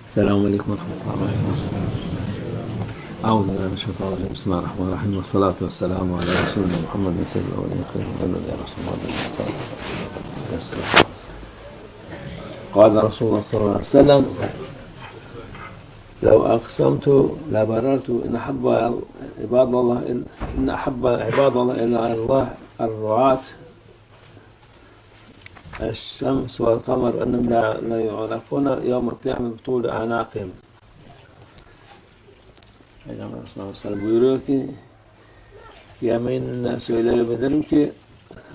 السلام عليكم ورحمة الله وبركاته. أعوذ بالله من الشيطان الرجيم. بسم الله الرحمن الرحيم، والصلاة والسلام على رسولنا محمد سيد الأولين خير الأنبياء يا رسول الله. قال رسول الله صلى الله عليه وسلم: لو أقسمت لبررت إن أحب عباد الله إلى الله الرعاة الشمس والقمر أنهم لا يعرفون يوم القيامة بطول أعناقهم. Peygamber sallallahu aleyhi ve sellem buyuruyor ki, yeminle söyleyebilirim ki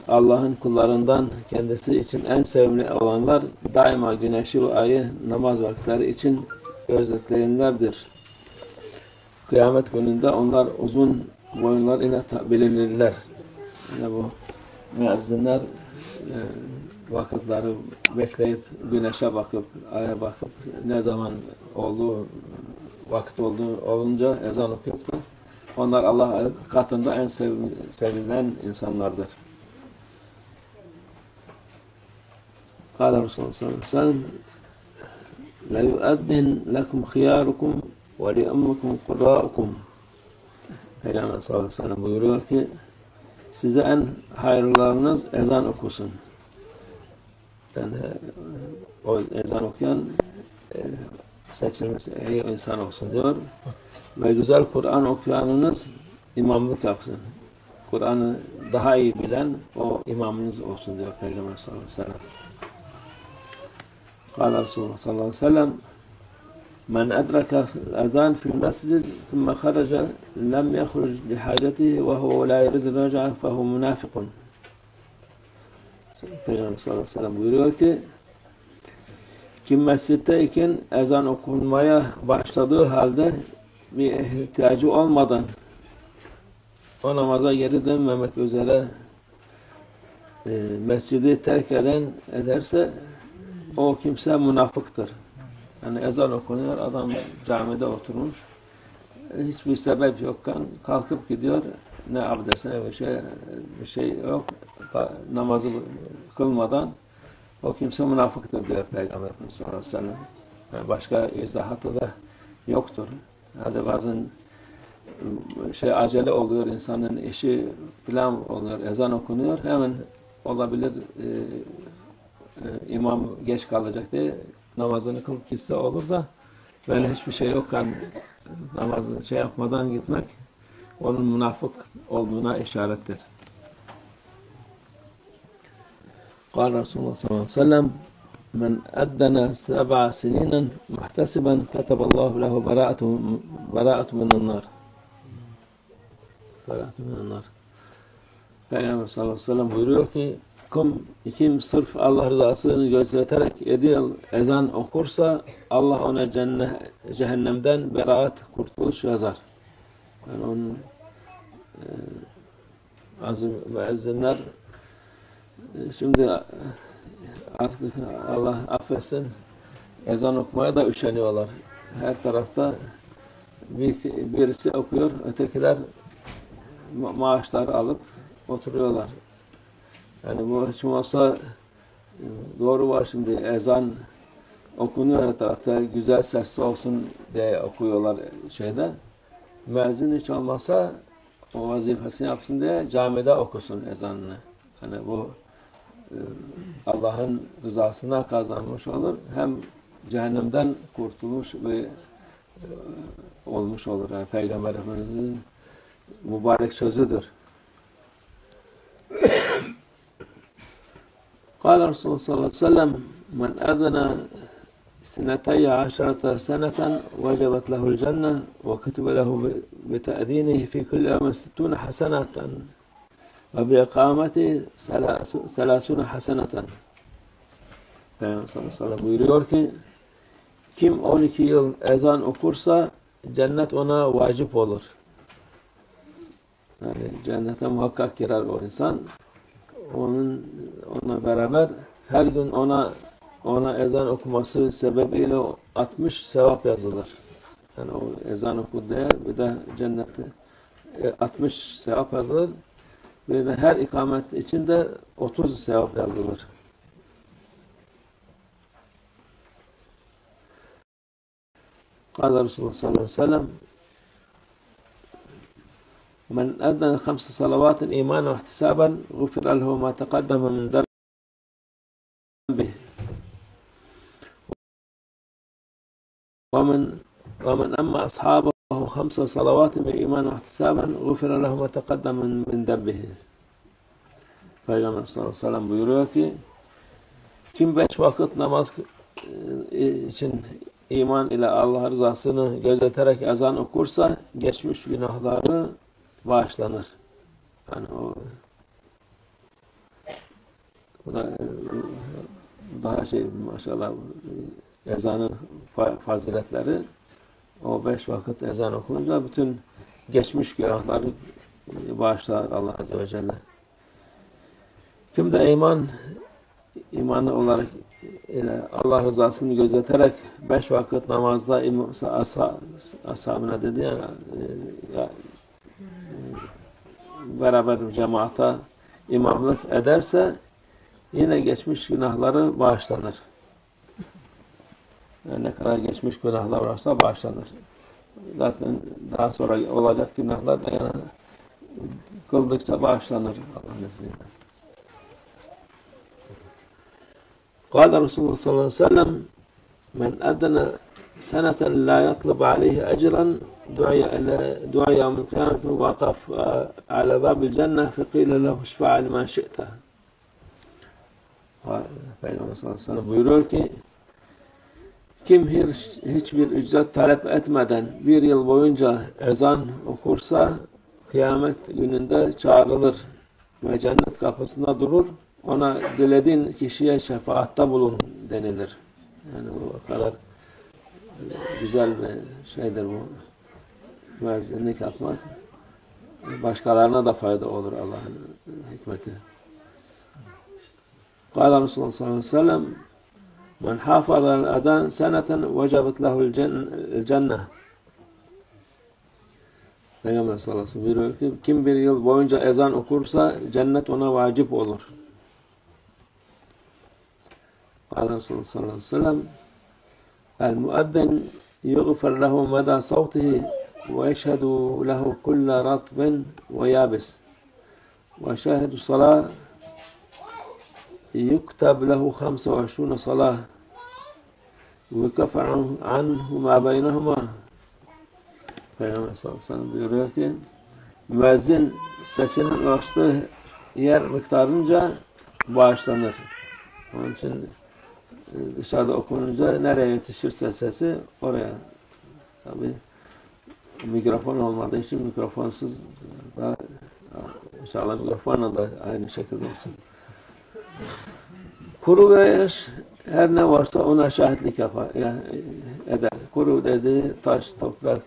Allah'ın kullarından kendisi için en sevimli olanlar daima güneşi ve ayı namaz vakitleri için gözetleyenlerdir. Kıyamet gününde onlar uzun boyunlar ile bilinirler. Yani bu müezzinler vakitleri bekleyip güneşe bakıp aya bakıp ne zaman olduğu vakit olunca ezan okuyup da onlar Allah katında en sevilen insanlardır. Kâle Resulullah sallallahu aleyhi ve sellem: لَا يُؤَذِّنْ لَكُمْ خِيَارُكُمْ وَلِيَمُّكُمْ قُرَّاءُكُمْ. Peygamber sallallahu aleyhi ve sellem buyuruyor ki, size en hayırlarınız ezan okusun. Yani o ezan okuyan seçilmiş iyi insan olsun diyor. Ve güzel Kur'an okuyanınız imamlık yapsın. Kur'an'ı daha iyi bilen o imamınız olsun diyor Peygamber sallallahu aleyhi ve sellem. Kâle Resulullah sallallahu aleyhi ve sellem: Men edraka ezan fil mescid thumma kharaca lem yahruc li hacetihi ve huve la yurid raca'a fehu munafikun. Peygamber sallallahu aleyhi ve sellem buyuruyor ki, kim mescitteyken ezan okunmaya başladığı halde bir ihtiyacı olmadan o namaza geri dönmemek üzere mescidi terk ederse o kimse münafıktır. Yani ezan okunuyor, adam camide oturmuş, hiçbir sebep yokken kalkıp gidiyor, ne abdest ne bir şey yok, namazı kılmadan o kimse münafıktır diyor Peygamber sallallahu aleyhi ve sellem. Yani başka izahatı da yoktur. Hadi bazen acele oluyor, insanın işi plan oluyor, ezan okunuyor, hemen olabilir imam geç kalacak diye namazını kılıp gitse olur da böyle hiçbir şey yokken namazını yapmadan gitmek onun münafık olduğuna işarettir. قال رسول الله صلى الله عليه وسلم: من أذن 7 سنين محتسبا كتب الله له براءة من النار. براءة من النار. Peygamber sallallahu aleyhi ve sellem buyuruyor ki, kim sırf Allah rızasını gözeterek 7 yıl ezan okursa Allah ona cehennemden beraat, kurtuluş yazar. Yani onun azim müezzinler şimdi artık Allah affetsin ezan okumaya da üşeniyorlar. Her tarafta birisi okuyor, ötekiler maaşları alıp oturuyorlar. Yani bu hiç olsa doğru var, şimdi ezan okunuyor her tarafta, güzel sesli olsun diye okuyorlar şeyde. Müezzin hiç olmazsa o vazifesini yapsın diye camide okusun ezanını. Yani bu Allah'ın rızasına kazanmış olur. Hem cehennemden kurtulmuş ve olmuş olur. Yani Peygamber Efendimiz'in mübarek sözüdür. Kâle Resulullah sallallahu aleyhi ve sellem: Men ezene 12 seneten vecebet lehul cenne ve kutibe lehu bi te'dinihi fi kulli yevmin 60 haseneten ve bi ikameti 30 haseneten. Peygamber sallallahu aleyhi ve sellem buyuruyor ki, kim 12 yıl ezan okursa cennet ona vacip olur. Yani cennete muhakkak girer o insan. Onunla beraber her gün ona ezan okuması sebebiyle 60 sevap yazılır. Yani o ezan okudu diye bir de cennette 60 sevap yazılır. Bir de her ikamet için de 30 sevap yazılır. قال رسول الله صلى الله عليه وسلم من أدى 5 صلوات إيمانا واحتسابا غفر له ما تقدم من ذنبه ومن أما أصحابه 5 صلوات بإيمان واحتسابا غفر له ما تقدم من ذنبه. Peygamber sallallahu aleyhi ve sellem buyuruyor ki kim 5 vakit namaz için iman ile Allah rızasını gözeterek ezan okursa geçmiş günahları bağışlanır. Yani o da daha maşallah ezanın faziletleri o 5 vakit ezan okununca bütün geçmiş günahları bağışlar Allah Azze ve Celle. Kim de imanı olarak Allah rızasını gözeterek 5 vakit namazda ashabına dedi yani beraber cemaata imamlık ederse yine geçmiş günahları bağışlanır. Yani ne kadar geçmiş günahlar varsa bağışlanır. Zaten daha sonra olacak günahlar da yani kıldıkça bağışlanır Allah'ın izniyle. قال رسول الله صلى الله عليه وسلم من أذن سنة لا يطلب عليه أجرا دعي يوم القيامة وقف على باب الجنة فقيل له اشفع لما شئت. Peygamber sallallahu aleyhi ve sellem buyuruyor ki kim hiçbir ücret talep etmeden bir yıl boyunca ezan okursa kıyamet gününde çağrılır ve cennet kapısında durur. Ona dilediğin kişiye şefaatta bulun denilir. Yani o kadar güzel bir şeydir bu. Müezzinlik yapmak. Başkalarına da fayda olur Allah'ın hikmeti. قال رسول الله صلى الله عليه وسلم من حافظ على الأذان سنة وجبت له الجنة. Peygamber sallallahu aleyhi ve sellem buyuruyor ki kim bir yıl boyunca ezan okursa cennet ona vacip olur. قال رسول الله صلى الله عليه وسلم المؤذن يغفر له مدى صوته ويشهد له كل رطب ويابس وشاهد الصلاة يكتب له 25 صلاة ويكفر عنه ما بينهما. Peygamber sallallahu aleyhi ve sellem buyuruyor ki müezzin sesinin ulaştığı yer miktarınca bağışlanır. Onun için dışarıda okununca nereye yetişirse sesi oraya. Tabi mikrofon olmadığı için mikrofonsuz da inşallah mikrofonla da aynı şekilde olsun. Kuru ve yaş her ne varsa ona şahitlik eder. Kuru dediği taş, toprak,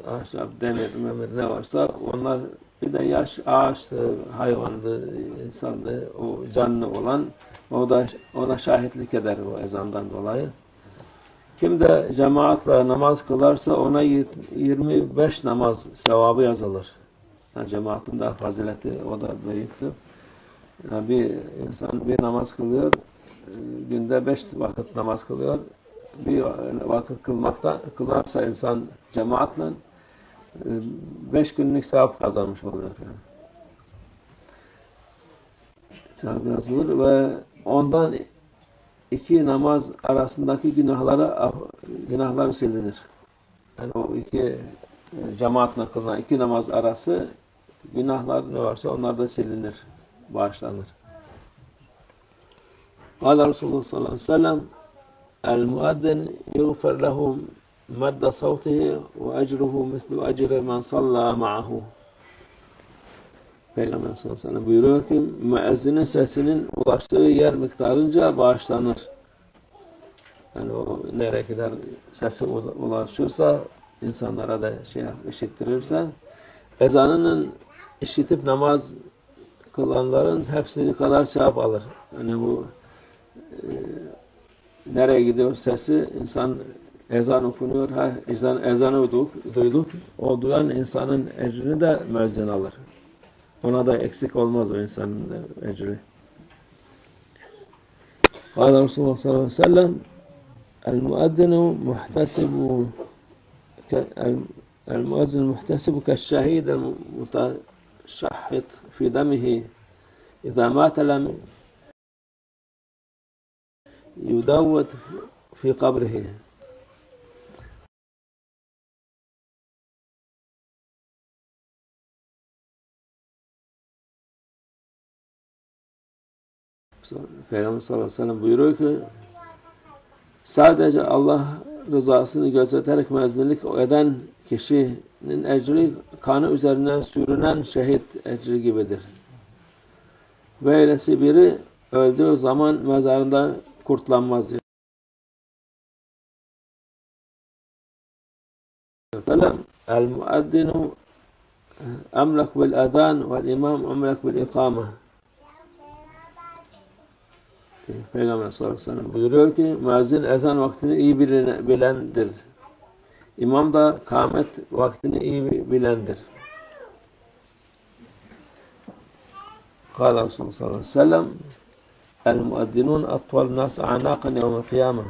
ahşap, demir, memir ne varsa onlar bir de yaş ağaçtı, hayvandı, insandı, o canlı olan ona şahitlik eder o ezandan dolayı. Kim de cemaatle namaz kılarsa ona 25 namaz sevabı yazılır. Yani cemaatin daha fazileti o da büyüktür. Yani bir insan bir namaz kılıyor, günde 5 vakit namaz kılıyor. Bir vakit kılarsa insan cemaatle 5 günlük sevap kazanmış oluyor. Yani. Sevap yazılır ve ondan 2 namaz arasındaki günahlar silinir. Yani o 2 cemaatle kılınan 2 namaz arası günahlar ne varsa onlar da silinir, bağışlanır. قال Resulullah sallallahu aleyhi ve sellem el-muaddin yughfar lahu madda savtihi ve ecruhu mislu ecri men salla ma'ahu. Peygamber sallallahu aleyhi ve sellem buyuruyor ki müezzinin sesinin ulaştığı yer miktarınca bağışlanır. Yani o nereye kadar sesi ulaşırsa insanlara da işittirirse ezanının işitip namaz kılanların hepsini kadar sevap alır. Yani bu nereye gidiyor sesi insan ezan okunuyor. Ezanı duyduk. O duyan insanın ecrini de müezzin alır. Ona da eksik olmaz o insanın ecri. Kâle Resulullah sallallahu aleyhi ve sellem المؤذن المحتسب كالشهيد المتشحط في دمه إذا مات لم يدود في قبره. Peygamber sallallahu aleyhi ve sellem buyuruyor ki sadece Allah rızasını gözeterek müezzinlik eden kişinin ecri kanı üzerine sürünen şehit ecri gibidir. Böylesi biri öldüğü zaman mezarında kurtlanmaz. El-muaddinu emlek bil-edan vel-imam emlek bil-ikame. Peygamber sallallahu aleyhi ve sellem buyuruyor ki müezzin ezan vaktini iyi bilendir. İmam da kâmet vaktini iyi bilendir. Kâle Resulullah sallallahu aleyhi ve sellem el-muaddinun atval nas anâkan yevmel kıyâme.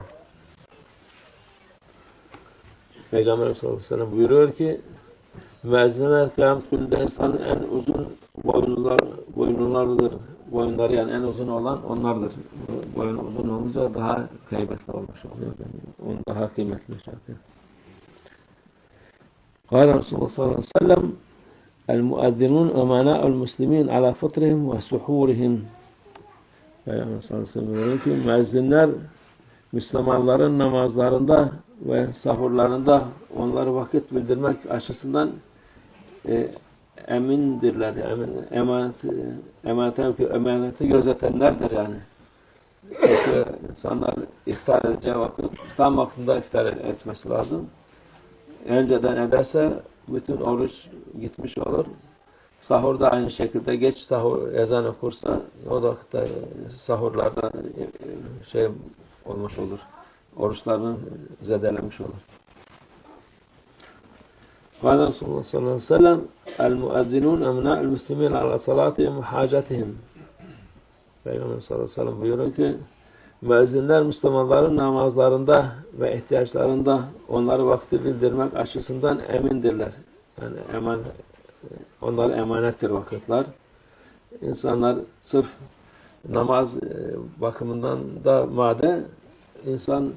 Peygamber sallallahu aleyhi ve sellem buyuruyor ki müezzinler kıyamet gününde insanın en uzun boyunlarıdır. Boyunları yani en uzun olan onlardır. Boyun uzun olunca daha kıymetli olmuş oluyor. Onu daha kıymetli şey yapıyor. Kâle Resulullah sallallahu aleyhi ve sellem el-muadzinun emanâ'ul muslimin ala fıtrihim ve suhurihim. Peygamber sallallahu aleyhi ve sellem buyuruyor ki müezzinler Müslümanların namazlarında ve sahurlarında onları vakit bildirmek açısından emindirler. Emaneti gözetenlerdir yani. Çünkü insanlar iftar edeceği vakit tam vaktinde iftar etmesi lazım. Önceden ederse bütün oruç gitmiş olur. Sahur da aynı şekilde geç sahur ezan okursa o da vakitte sahurlarda şey olmuş olur. Oruçlarını zedelemiş olur. Kâle Resulullah sallallahu aleyhi ve sellem el-muadzinun emnâ'ul muslimin ala salatihim ve hâcetihim. Peygamber sallallahu aleyhi ve sellem buyuruyor ki müezzinler Müslümanların namazlarında ve ihtiyaçlarında onları vakti bildirmek açısından emindirler. Yani onlar emanettir vakitler. İnsanlar sırf namaz bakımından da madde insan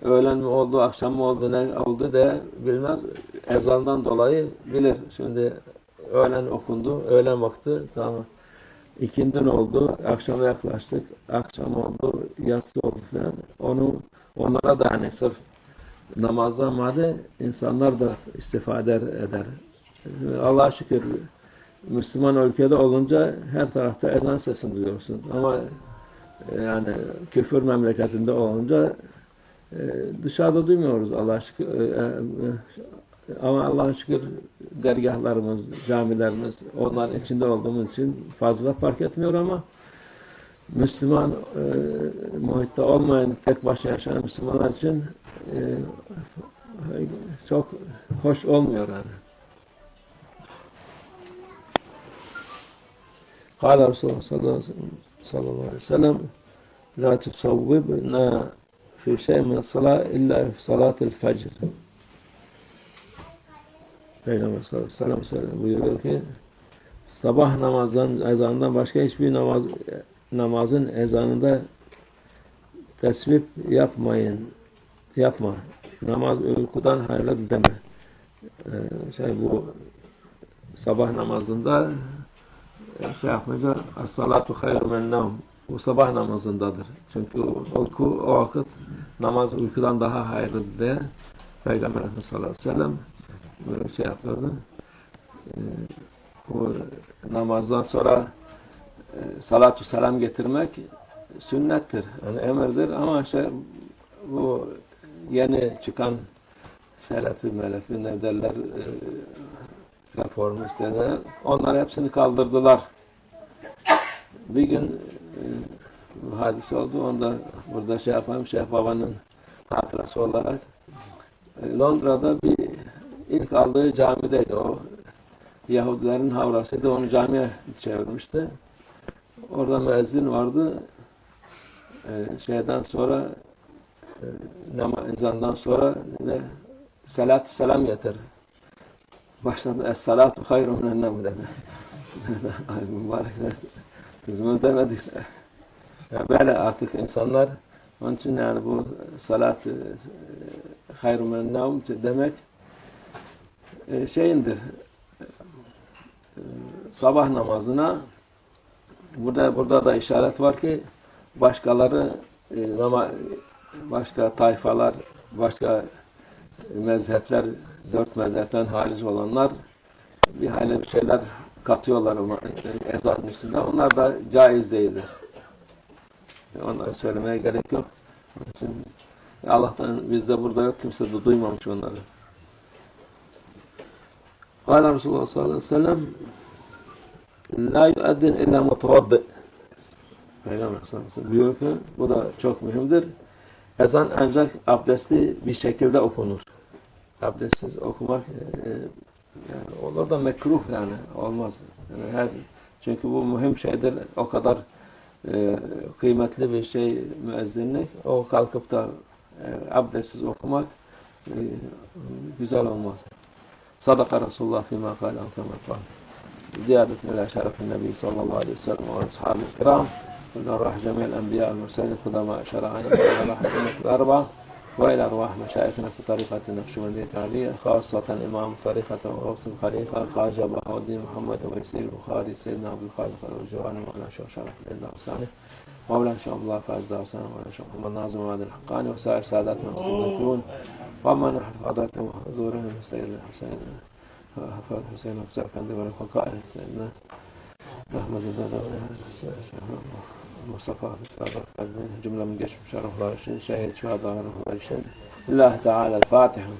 öğlen mi oldu, akşam mı oldu, ne oldu diye bilmez. Ezandan dolayı bilir. Şimdi öğlen okundu, öğlen vakti tamam. İkindin oldu, akşama yaklaştık, akşam oldu, yatsı oldu falan. Onlara da hani sırf namazdan madde insanlar da istifade eder. Allah'a şükür Müslüman ülkede olunca her tarafta ezan sesini duyuyorsun. Ama yani küfür memleketinde olunca dışarıda duymuyoruz Allah'a şükür. Ama Allah'a şükür dergahlarımız, camilerimiz onların içinde olduğumuz için fazla fark etmiyor ama Müslüman muhitte olmayan, tek başına yaşayan Müslümanlar için çok hoş olmuyor yani. Kâle Resulullah sallallahu aleyhi ve sellem la tusavvibna fi şey'in min as-salâ illa fi salâtil fecr. Peygamber sallallahu aleyhi ve sellem buyuruyor ki sabah ezanından başka hiçbir namazın ezanında tesbih yapma. Namaz uykudan hayırlıdır deme. Bu sabah namazında yapmayınca as-salatu hayrun min-nevm. Bu sabah namazındadır. Çünkü o vakit namaz uykudan daha hayırlıdır diye Peygamber Efendimiz sallallahu aleyhi ve sellem böyle yapıyordu. Bu namazdan sonra salatu selam getirmek sünnettir. Yani emirdir ama bu yeni çıkan selefi, ne derler, reformistler, onlar hepsini kaldırdılar. Bir gün bu hadise oldu, onda burada Şeyh Baba'nın hatırası olarak Londra'da ilk aldığı camideydi o. Yahudilerin havrasıydı, onu camiye çevirmişti. Orada müezzin vardı. Şeyden sonra ezandan sonra salat selam getir. Başladı es-salatu hayrun minen nevm dedi. Ay mübarek biz bunu demedik. Yani böyle artık insanlar onun için yani bu salat hayrun minen nevm demek şeyindir. Sabah namazına burada da işaret var ki başkaları başka tayfalar, başka mezhepler, 4 mezhepten harici olanlar bir hayli bir şeyler katıyorlar ezanın üstünde. Onlar da caiz değildir. Onları söylemeye gerek yok. Onun için Allah'tan bizde burada yok. Kimse de duymamış onları. Kâle Resulullah sallallahu aleyhi ve sellem la yu'eddin illa mutavaddi. Peygamber sallallahu aleyhi ve sellem diyor ki bu da çok mühimdir. Ezan ancak abdestli bir şekilde okunur. Abdestsiz okumak yani olur da mekruh yani olmaz. Yani çünkü bu mühim şeydir. O kadar kıymetli bir şey müezzinlik. O kalkıp da abdestsiz okumak güzel olmaz. Sadaka Resulullah fîmâ kâle kâle ziyadet ila şerefin Nebi sallallahu aleyhi ve sellem ve ashabi kiram ve ruh cemî'l enbiya ve murselin kudama şer'an ve rahmetul arba ve ila ruh meşayihina fi tarikati Nakşibendiye Aliye khâsatan imam tarikati ve Ravsul Halife Hâce Bahavuddin Muhammed ve Veysel Bukhari Seyyidina Abdülkadir Al-Cevani ve ala şerh şereflerinden salih Mevlana Şahullah Fazla Hasan ve Şahullah Nazım Adil Hakkani ve sair saadatına müslümin وما نحن حضرتهم وحضورهم سيدنا حسين حسين أبو Efendi ve Refakâih Seyyidina Ahmet Mustafa cümlemin geçmiş ruhlar için şehit şuhada ruhlar için Lillahi Teala El-Fatiha.